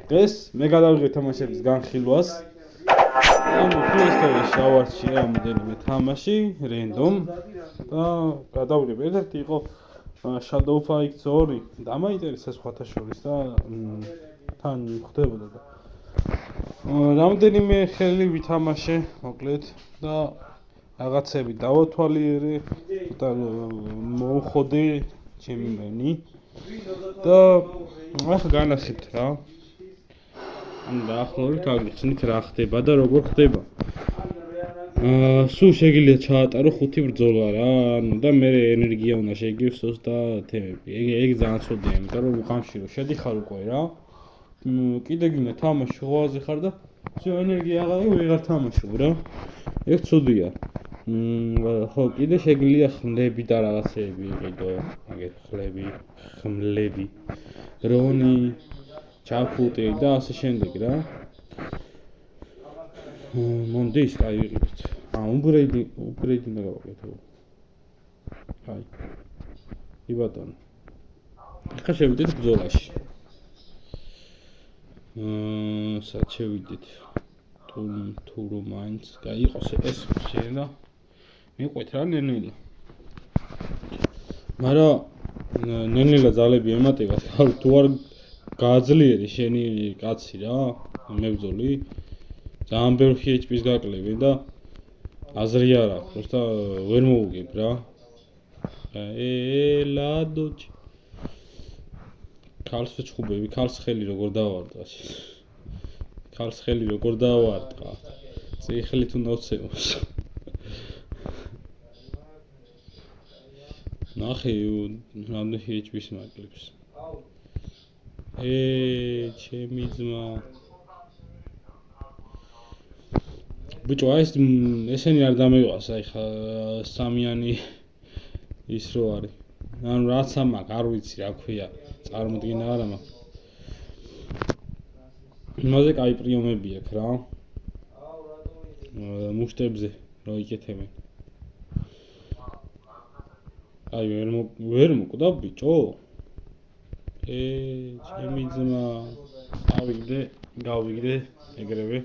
დღეს მე გადავიღე თამაშების განხილვას. ანუ PlayStation-ში ავარჩი რამოდენიმე თამაში, random და გადავიღე. ერთ-ერთი იყო Shadow Fight 2, დამაინტერესა სხვათა შორის და თან ხდებოდა და რამოდენიმე ხელი ვითამაშე, მოკლედ და რაღაცები დავათვალიერე და მოვხოდე ჩემი მენი და ახლა განახებთ რა. ანუ დაახლოებით აგიხსნით რა ხდება და როგორ ხდება. სულ შეგიძლია ჩაატარო 5 ბრძოლა რა, ანუ და მე ენერგია უნდა შეგივსოს და თემები. ეგ ძალიან ცუდია, იმიტომ რომ უხამში რომ შედიხარ უკვე რა. კიდე გინდა თამაში ღვაზე ხარ და всё ენერგია აღარ ვეღარ თამაშობ რა. ეგ ცუდია. ხო, კიდე შეგიძლია ხმლები და რაღაცეები იყიდო, მაგეთ ხმლები, დრონი, ჩაფუტი და ასე შემდეგ რა. მომდის, კაი ვიყიდეთ. უბრეიდი უნდა გავაკეთო. აი. იბატონო. ახლა შევიდეთ ბრძოლაში. სად შევიდეთ? თუ რომ მაინც გაიყოს ეს შეიძლება მიყვეთ რა ნენელა. მაგრამ ნენელა ძალები ემატება, თუ არ გააძლიერე შენი კაცი რა, მებრძოლი. ძალიან ბევრი HP-ს გაკლები და აზრი არ აქვს, просто ვერ მოუგებ რა. ლადოჩ. ქალს ვეჩხუბები, ქალს ხელი როგორ დავარდყა. ქალს ხელი როგორ დავარდყა. ციხლით უნდა ვცემოს. ნახე, რამდენი HP-ს მაკლებს. ჩემი ძმა. ბიჭო, ესენი არ დამეიღას, აი ხა სამიანი ის რო არის. ანუ რაც ამაკ, არ ვიცი რა ქვია, წარმოდგენა არა მაქვს. იმაზე კაი პრიომები აქვს რა. მუშტებზე რო იკეთებენ. აი ვერ მოკვდა ბიჭო. ჩემი ძმა. გავიგდე ეგრევე.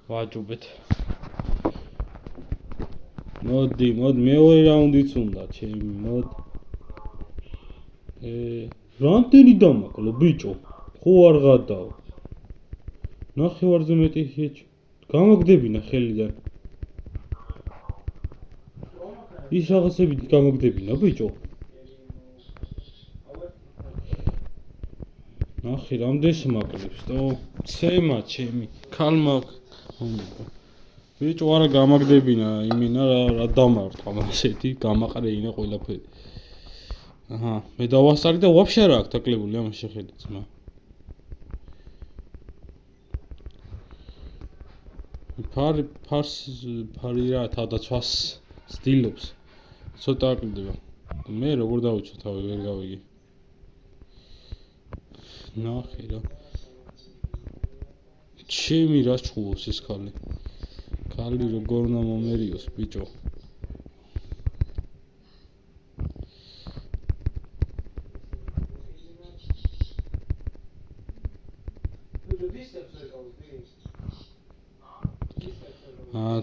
ვაჯობეთ. მოდი, მეორე რაუნდიც უნდა, ჩემი, მოდი. რამდენი დამაკლო, ბიჭო? ხო არ გადავა. ნახევარზე მეტი ჰეჩ. გამაგდებინა ხელიდან. ის რაღაცები გამაგდებინა, ბიჭო. ნახე, რამდენს მაკლებს, თო, ცემა ჩემი, ქალმა ბიჭო არა გამაგდებინა, იმენა რა დამარტყა ასეთი, გამაყრეინა ყველაფერი. აჰა, მე დავასწარი და ვაფშე რა აქვს დაკლებული ამას შეხედე ძმა. ფარი რა თავდაცვას სტილობს. ცოტა აკლდება. მე როგორ დავიცვა თავი ვერ გავიგე. ნახე რა. ჩემი რა ჩხუბობს ეს ქალი. ქალი როგორ უნდა მომერიოს ბიჭო.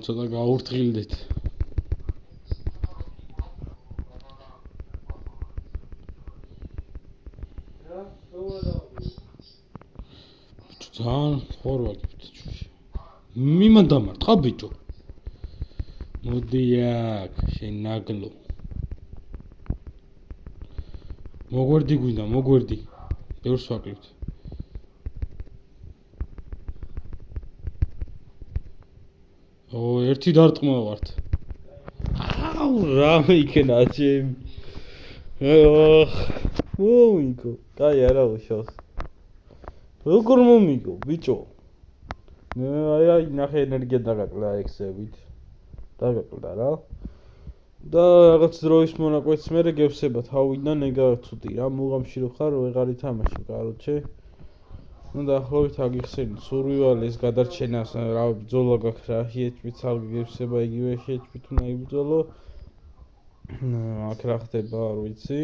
ცოტა გაურთხილდეთ. ძალიან ხوار ვაგებთ ჩუში. მიმან დამარტყა ბიჭო. მოდი აქ, შენ ნაგლო. მოგვერდი გვინდა, მოგვერდი. ბევრს ვაკლებთ. ერთი დარტყმა ვართ. აუ, რა მეიქნა ჩემი. მომიგო, კაი არა უშავს. როგორ მომიგო, ბიჭო? აი, ნახე ენერგია დაგაკლა ექსებით. დაგაკლა რა. და რაღაც დროის მონაკვეთს მერე გევსება თავიდან ეგა ცუდი რა, მუღამში რო ხარ, ვეღარ ითამაში, კაროჩე. ну დაახლოებით აგიხსენით სურვილის გადარჩენას რა ბრძოლა გაქვს რა HP-ც აღგებსება იგივე HP-თ უნდა იბრძოლო აქ რა ხდება არ ვიცი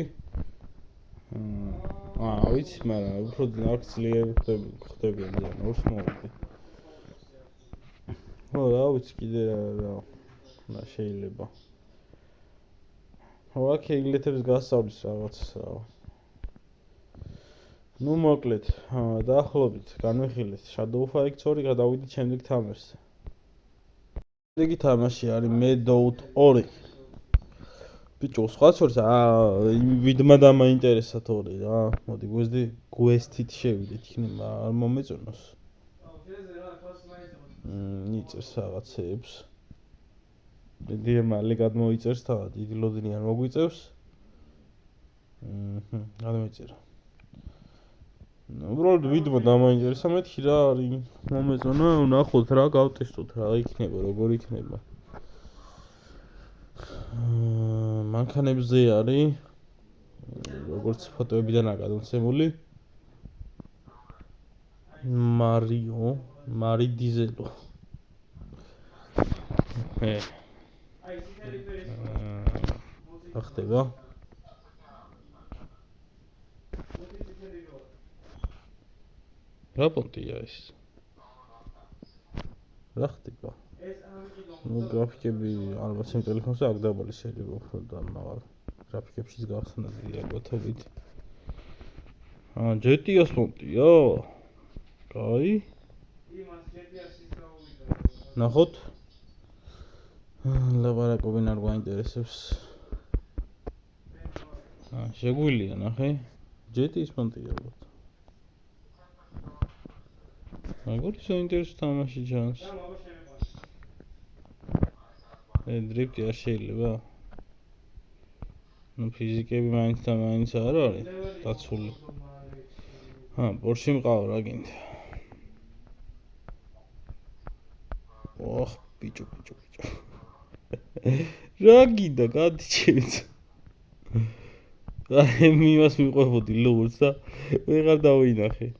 ვიცი, მაგრამ უფრო აქ ძლიერი ხდებიან ძალიან ორს მოვიდი. რა ვიცი კიდე რა შეიძლება. აქ ინგლეთების გასწავლის რაღაცას რა. ნუ მოკლედ, დაახლოებით განვიხილეთ Shadow of X 2 გადავიდით შემდეგ თამაშზე. შემდეგი თამაში არის Medowed 2. ბიჭო, სხვა შორის ვიდმა დამაინტერესა თორე რა. მოდი გვესტით შევიდეთ, იქნება არ მომეწონოს. იწევს რაღაცებს. დიდი მალე გადმოიწერს თავად, დიდი ლოდინი არ მოგვიწევს. გადმოიწერა. უბრალოდ ვიდმა დამაინტერესა მეთქი რა არის მომეწონა, ნახოთ რა გავტესტოთ რა იქნება, როგორ იქნება. მანქანებზე არის როგორც ფოტოებიდანაა გადმოცემული მარი დიზელო. ხდება რა პონტია ეს? რა ხდება? ნუ გრაფიკები ალბათ იმ ტელეფონზე აქ დაბალი შეიძლება უფრო და მაღალ გრაფიკებშიც გახსნა დიდი ალბათობით. GTS პონტია? კაი. ნახოთ. ლაპარაკობენ არ გვაინტერესებს. შეგვილია ნახე. GTS პონტია ალბათ. როგორი საინტერესო თამაში ჩანს. დრიფტი არ შეიძლება. ნუ ფიზიკები მაინც და მაინც არ არის დაცული. Porsche მყავ რა გინდა. ბიჭო. რა გინდა გადიჩევით. იმას მიყვებოდი ლურს და ვეღარ დავინახე.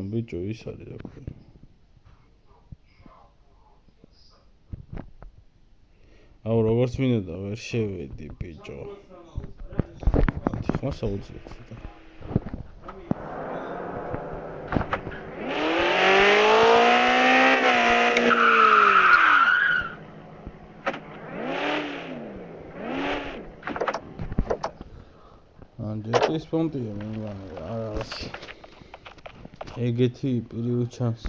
ბიჭო ის არის რა ქვია. როგორც მინდა ვერ შევედი ბიჭო. ხმა საუძლიათ და. GTS პონტია მეგონა რაღაც. ეგეთი პირველ ჩანს.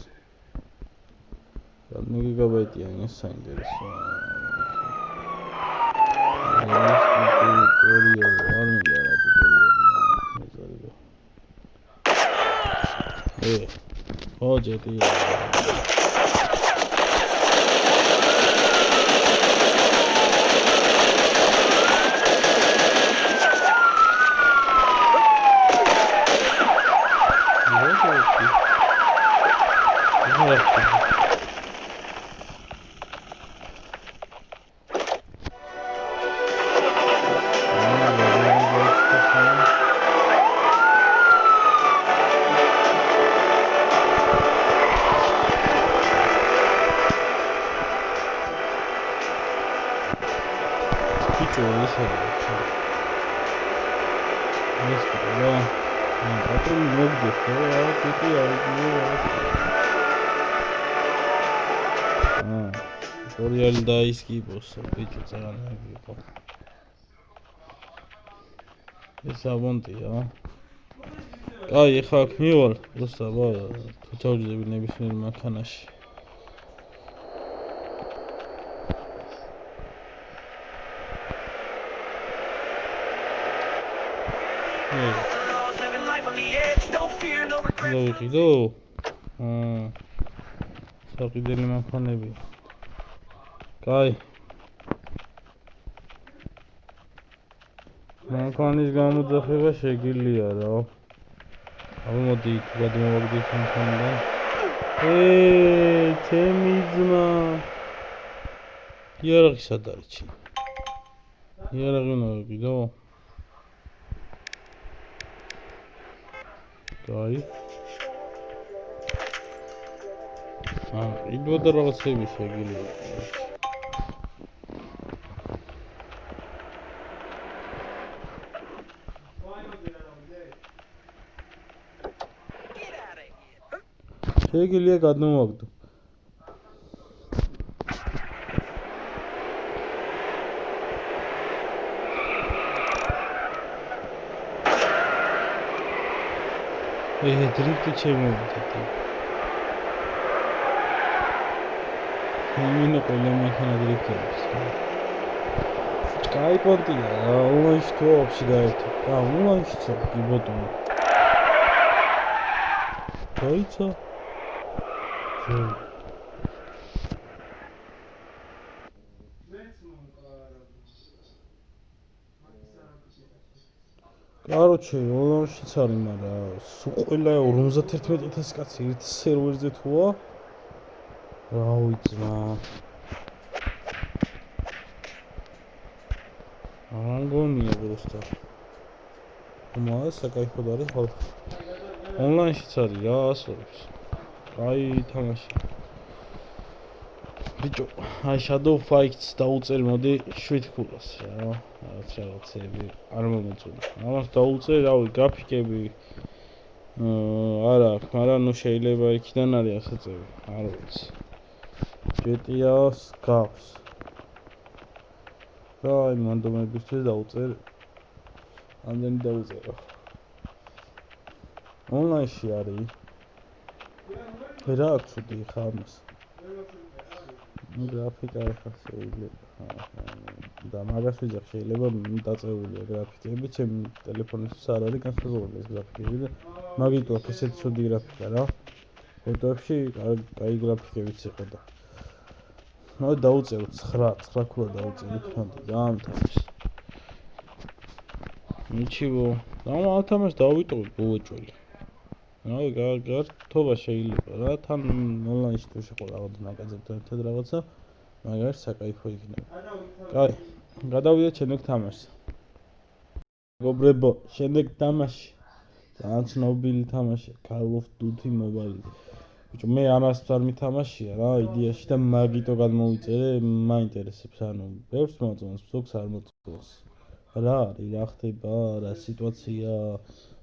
რამე გიგაბაიტია ეს საინტერესოა. tutorial არ მინდა რა tutorial. GTS. Tutorial დაისკი ბოსო ბიჭო წაღანები იყო. ეს აბონტია. კაი, ეხლა აქ მივალ, უბრალოდ თუ ჩავჯდები ნებისმიერ მანქანაში. დავიყიდო? საყიდელი მანქანები. კაი. მანქანის გამოძახება შეგიძლია რა. მოდი გადმოვაგდეთ მანქანიდან. ჩემი ძმა. იარაღი სად არის? იარაღი მოვიყიდო? კაი. იდო და რაღაცები შეგიძლია. შეგიძლია გადმოვაგდო. დრიფტი შემოვიდეთ. იმინო ყველა მანქანა დრიფტებს. კაი პონტია, ულანში თუ ოფში გაერთო. ულანში ცა კი ბოტონი. დაიცა. Короче, ულანშიც არის, მაგრამ სულ ყველა 51000 კაცი ერთ სერვერზე თუა. რა ვიცმა. ანგონია просто. მას საკაიფოდ არის ხალხი. ონლაინშიც არის რა ასწორებს. კაი თამაში. ბიჭო, აი Shadow Fights დაუწერ მოდი 7 ქულას რა. რაღაცები არ მომეწონა. ამას დაუწერ, რავი, გრაფიკები არა აქვს, მაგრამ ნუ შეიძლება იქიდან არის ასაწევი, არ ვიცი. GTA-ს გავს. აი, მანდომებისთვის დაუწერ. ამდენი დაუწერო. ონლაინში არის. რა აქვს უთი ხა ამას? გრაფიკა ხა შეიძლება. და მაგას ვიძახ შეიძლება დაწეულია გრაფიკები, ჩემი ტელეფონისთვის არ არის განსაზღვრული ეს გრაფიკები და მაგით აქვს ესეთი ცუდი გრაფიკა რა. ფოტოებში კაი გრაფიკებიც იყო და დაუწეროთ 9 ქულა დაუწეროთ მოდი დაამთავრეს. ნიჩივო, ამათამაშს დავიტოვე ბუეჭველი. აი გართობა შეიძლება რა, თან ონლაინში თუ შეყო რაღაც მაგაზებთან ერთად რაღაცა, მაგარი საკაიფო იქნება. კაი, გადავიდეთ შემდეგ თამაშზე. მეგობრებო, შემდეგ თამაში. ძალიან ცნობილი თამაშია Call of Duty Mobile. ბიჭო, მე ამას არ მითამაშია რა, იდეაში და მაგიტო გადმოვიწერე, მაინტერესებს, ანუ ბევრს მოწონს, ზოგს არ მოწონს. რა არის, რა ხდება, რა სიტუაცია,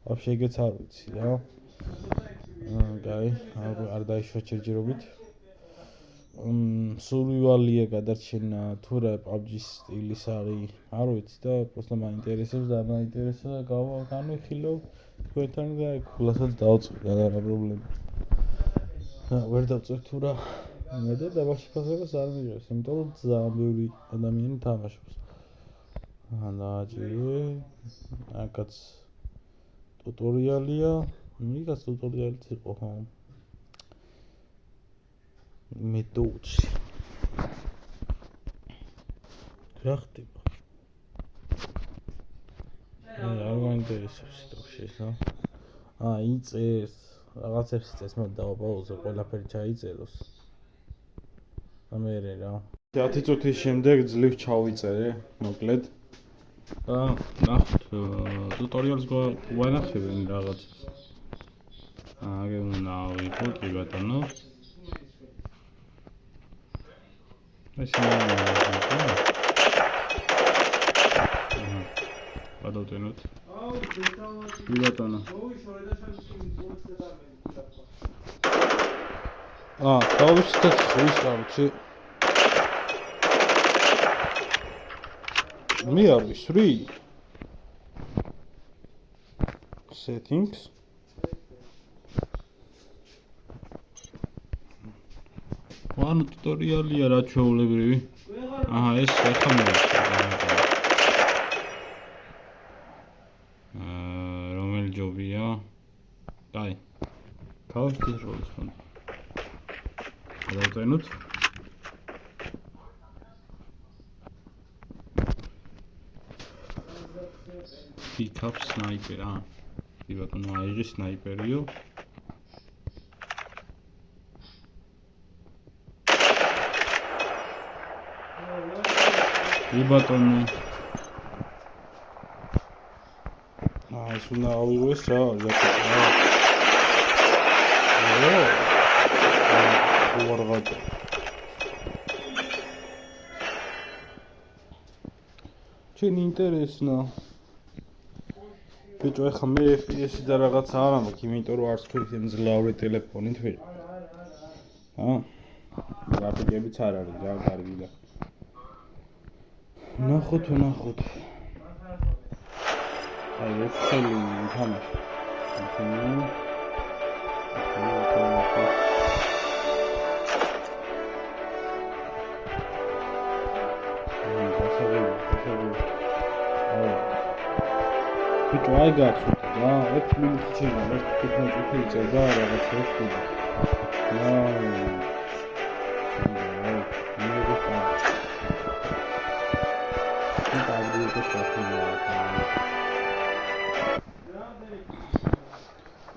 вообще ეგეც არ ვიცი რა. კაი, არ დაიშვა ჯერჯერობით. სურვილია გადარჩენა, თუ რა PUBG-ის სტილის არის, არ ვიცი და просто მაინტერესებს და მაინტერესა და განვიხილავ თქვენთან და ქულასაც დავწერ, რა პრობლემა. ვერ დავწერ თუ რა. მე და დაბაში ფასებას არ მიღებს, იმიტომ რომ ძალიან ბევრი ადამიანი თამაშობს. დააჭირე, აკაც ტუტორიალია, მიგაც ტუტორიალიც იყო ხო. მე დოუჩი. რა ხდება? არ მაინტერესებს თქო რა. იწეს, რაღაცებს იწეს, მოდი დავაპაუზო, ყველაფერი ჩაიწეროს. ამერე რა. 10 წუთის შემდეგ ძლივ ჩავიწერე, მოკლედ. ნახოთ, ტუტორიალს გვანახებენ რაღაცას. აგე უნდა ვიყო კი ბატონო. ეს გადავტენოთ. კი ბატონო. დავიწყეთ ვისწავლოთ. მე არ ვისვრი. Settings. ანუ ტუტორიალია რა ჩვეულებრივი. ეს ახლა მოვიდა. რომელი ჯობია? კაი. გავხდით როლის ხომ. გადავწენოთ. Pick up sniper, კი ბატონო, აიღე სნაიპერიო. კი ბატონო. ეს უნდა ავიღოს რა, ზაკეთე. ვარღატო. ჩენ ინტერესნა. ბიჭო, ეხლა მე FPS-ი და რაღაცა არ ამბობ, იმიტომ რომ არც თუ ისე მძლავრი ტელეფონით ვიყავ. გრაფიკებიც არ არის რა კარგი და ნახოთ აი ერთხელი ვთამაშე ბიჭო აი გაცვით რა 1 მინუტი შეიძლება 15 წუთი იწევდა რაღაცა ხდება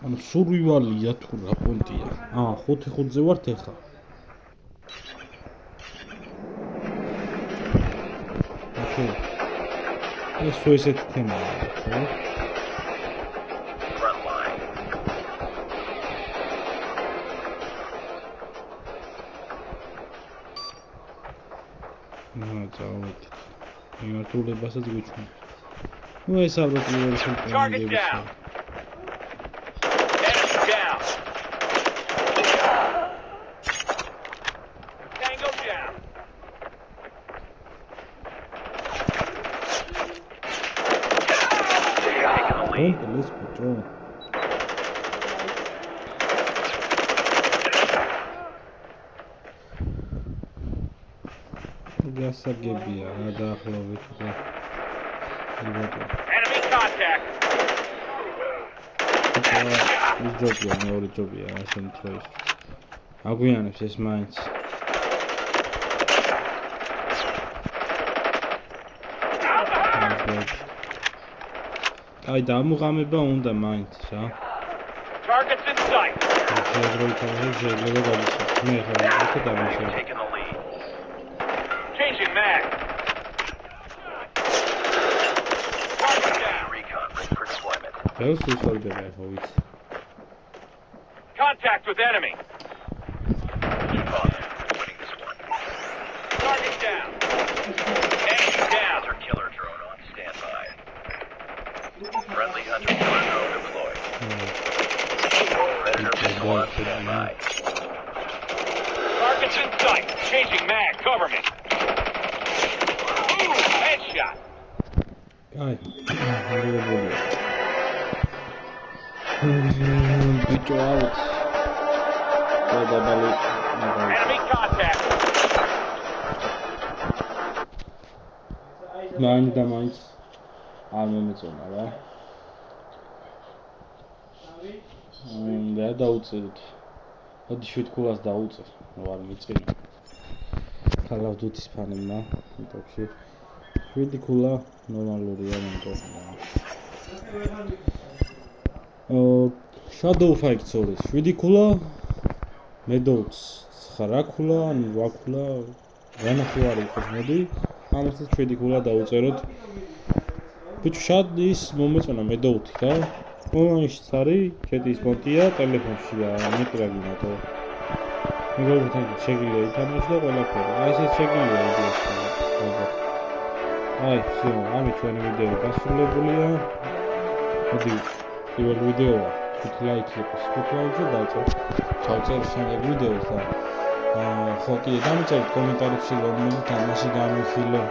ანუ სურვილია თუ რა პონტია 5-5-ზე ვართ ეხლა ოკეი ეს ესეთი თემაა ხო წავედით მიმართულებასაც გვიჩვენებს ну ეს ალბათ პირველი შემთხვევაა let's go. გასაგებია რა დაახლოებით და enemy contact. მეორე ჯობია ასე თქოს. აგვიანებს ეს მაინც. აი დამუღამება უნდა მაინც რა. Targets in sight. შეიძლება გავისვა. მე ხარ ეს დამიშვა. Changing mag. Target down. Recon ready for deployment. ეს უსწორდება ხო ვიცი. Contact with enemy. Keep on winning this one. Target down. Enemy down. Hunter killer drone on standby. Friendly hunter killer drone deployed. Predator missile on standby. Targets in sight. Changing mag. Cover me. Ooh, headshot. აი. ბიჭო აუც. დაბალი. Enemy contact. მაინც და მაინც არ მომეწონა რა. და დაუწერეთ. მოდი შვიდკულას დაუწერ. ვარ მიწილი. Call of Duty-ს ფანებმა, თქო. შვიდკულა ნორმალურია მომწონა. Shadow Fight 2, შვიდკულა Meadows 9 ქულა, ან 8 ქულა, რანახი არ იყოს მოდი. ამასაც შვიდკულა დაუწეროთ. ბიჭო შადის მომეწონა Meadows-ი რა. Online-ში არის, ჩეტის პონტია, ტელეფონშია, მიკრაგინატო. მეგობრებთან შეგიძლია ითამაშო და ყველაფერი. აი ესეც შეგიძლია იდეაში. აი, всё, ამით ჩვენი ვიდეო დასრულებულია. მოდი, პირველი ვიდეოა. 5 ლაიქი იყოს. 5 ლაიქი დავწერთ. ჩავწერთ შემდეგ ვიდეოს და ხო კი, დამიწერეთ კომენტარებში რომელი თამაში გამიხილო.